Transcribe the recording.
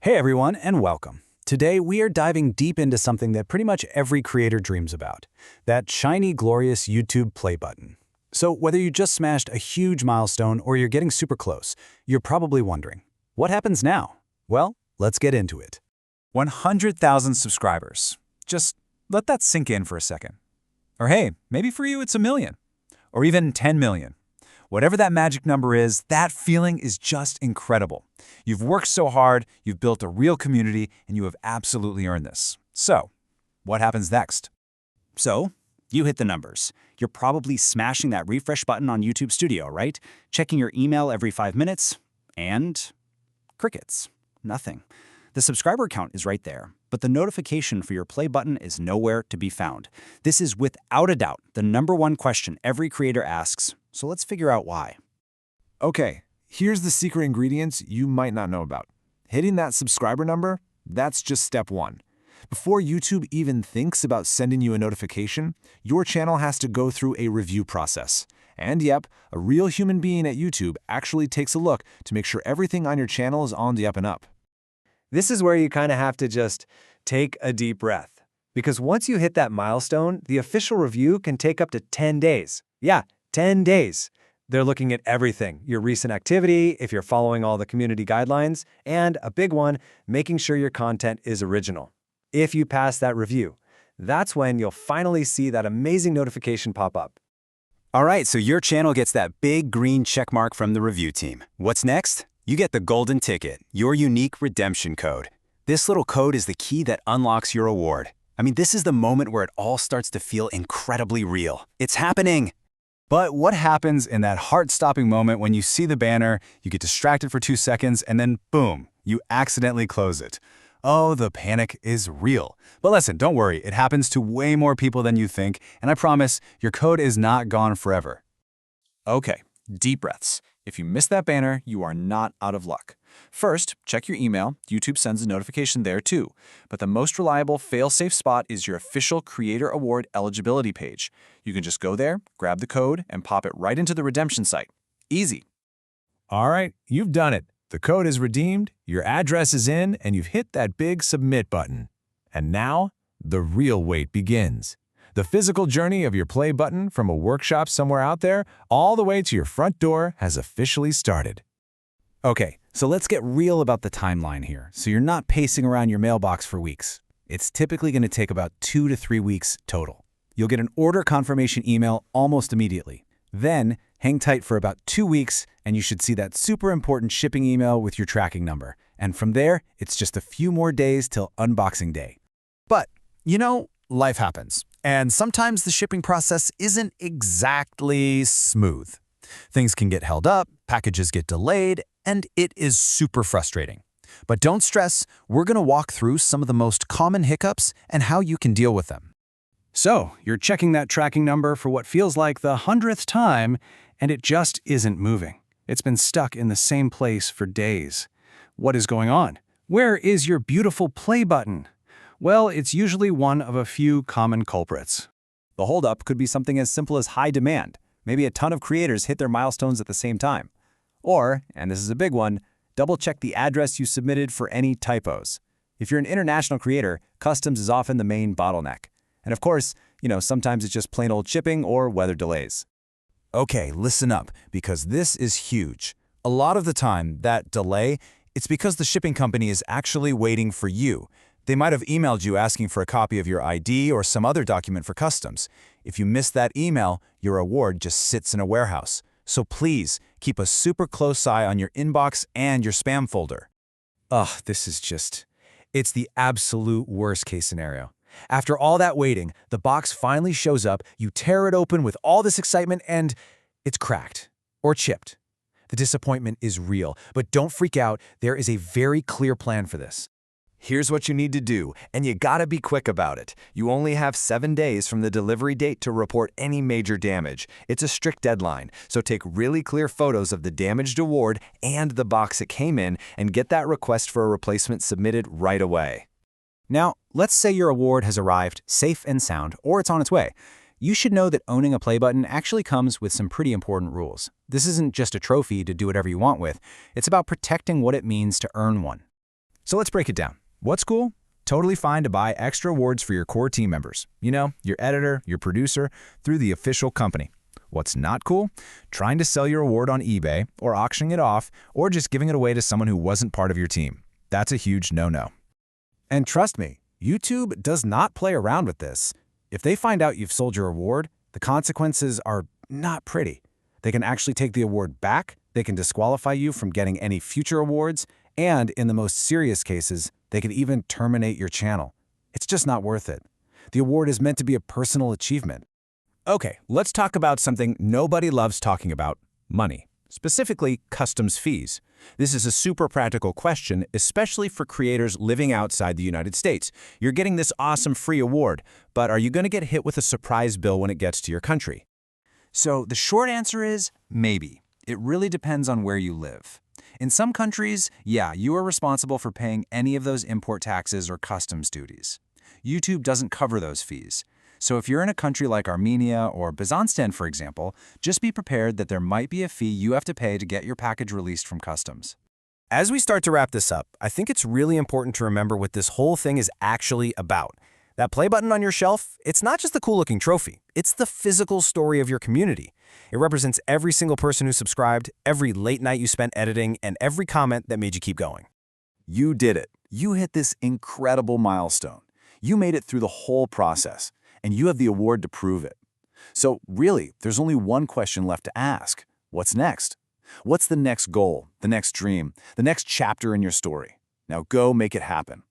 Hey everyone, and welcome. Today we are diving deep into something that pretty much every creator dreams about, that shiny, glorious YouTube play button. So whether you just smashed a huge milestone or you're getting super close, you're probably wondering, what happens now? Well, let's get into it. 100,000 subscribers. Just let that sink in for a second. Or hey, maybe for you it's 1 million. Or even 10 million. Whatever that magic number is, that feeling is just incredible. You've worked so hard, you've built a real community, and you have absolutely earned this. So, what happens next? So, you hit the numbers. You're probably smashing that refresh button on YouTube Studio, right? Checking your email every 5 minutes, and crickets. Nothing. The subscriber count is right there, but the notification for your play button is nowhere to be found. This is without a doubt the #1 question every creator asks, so let's figure out why. Okay, here's the secret ingredients you might not know about. Hitting that subscriber number, that's just step one. Before YouTube even thinks about sending you a notification, your channel has to go through a review process. And yep, a real human being at YouTube actually takes a look to make sure everything on your channel is on the up and up. This is where you kind of have to just take a deep breath. Because once you hit that milestone, the official review can take up to 10 days. Yeah, 10 days. They're looking at everything, your recent activity, if you're following all the community guidelines, and a big one, making sure your content is original. If you pass that review, that's when you'll finally see that amazing notification pop up. All right, so your channel gets that big green check mark from the review team. What's next? You get the golden ticket, your unique redemption code. This little code is the key that unlocks your award. I mean, this is the moment where it all starts to feel incredibly real. It's happening! But what happens in that heart-stopping moment when you see the banner, you get distracted for 2 seconds, and then boom, you accidentally close it? Oh, the panic is real. But listen, don't worry, it happens to way more people than you think, and I promise, your code is not gone forever. Okay, deep breaths. If you miss that banner, you are not out of luck. First, check your email. YouTube sends a notification there too. But the most reliable, fail-safe spot is your official Creator Award eligibility page. You can just go there, grab the code, and pop it right into the redemption site. Easy. All right, you've done it. The code is redeemed, your address is in, and you've hit that big submit button. And now, the real wait begins. The physical journey of your play button from a workshop somewhere out there all the way to your front door has officially started. Okay, so let's get real about the timeline here, so you're not pacing around your mailbox for weeks. It's typically going to take about 2 to 3 weeks total. You'll get an order confirmation email almost immediately. Then, hang tight for about 2 weeks, and you should see that super important shipping email with your tracking number. And from there, it's just a few more days till unboxing day. But, you know, life happens. And sometimes the shipping process isn't exactly smooth. Things can get held up, packages get delayed, and it is super frustrating. But don't stress, we're going to walk through some of the most common hiccups and how you can deal with them. So, you're checking that tracking number for what feels like the 100th time, and it just isn't moving. It's been stuck in the same place for days. What is going on? Where is your beautiful play button? Well, it's usually one of a few common culprits. The holdup could be something as simple as high demand. Maybe a ton of creators hit their milestones at the same time. Or, and this is a big one, double-check the address you submitted for any typos. If you're an international creator, customs is often the main bottleneck. And of course, sometimes it's just plain old shipping or weather delays. Okay, listen up, because this is huge. A lot of the time, that delay, it's because the shipping company is actually waiting for you. They might have emailed you asking for a copy of your ID or some other document for customs. If you miss that email, your award just sits in a warehouse. So please, keep a super close eye on your inbox and your spam folder. Ugh, it's the absolute worst case scenario. After all that waiting, the box finally shows up, you tear it open with all this excitement, and it's cracked or chipped. The disappointment is real, but don't freak out, there is a very clear plan for this. Here's what you need to do, and you gotta be quick about it. You only have 7 days from the delivery date to report any major damage. It's a strict deadline, so take really clear photos of the damaged award and the box it came in and get that request for a replacement submitted right away. Now, let's say your award has arrived safe and sound, or it's on its way. You should know that owning a play button actually comes with some pretty important rules. This isn't just a trophy to do whatever you want with. It's about protecting what it means to earn one. So let's break it down. What's cool? Totally fine to buy extra awards for your core team members. You know, your editor, your producer, through the official company. What's not cool? Trying to sell your award on eBay, or auctioning it off, or just giving it away to someone who wasn't part of your team. That's a huge no-no. And trust me, YouTube does not play around with this. If they find out you've sold your award, the consequences are not pretty. They can actually take the award back, they can disqualify you from getting any future awards, and in the most serious cases, they could even terminate your channel. It's just not worth it. The award is meant to be a personal achievement. Okay, let's talk about something nobody loves talking about: money. Specifically, customs fees. This is a super practical question, especially for creators living outside the United States. You're getting this awesome free award, but are you going to get hit with a surprise bill when it gets to your country? So the short answer is maybe. It really depends on where you live. In some countries, yeah, you are responsible for paying any of those import taxes or customs duties. YouTube doesn't cover those fees. So if you're in a country like Armenia or Byzantium, for example, just be prepared that there might be a fee you have to pay to get your package released from customs. As we start to wrap this up, I think it's really important to remember what this whole thing is actually about. That play button on your shelf, it's not just the cool-looking trophy. It's the physical story of your community. It represents every single person who subscribed, every late night you spent editing, and every comment that made you keep going. You did it. You hit this incredible milestone. You made it through the whole process, and you have the award to prove it. So really, there's only one question left to ask. What's next? What's the next goal, the next dream, the next chapter in your story? Now go make it happen.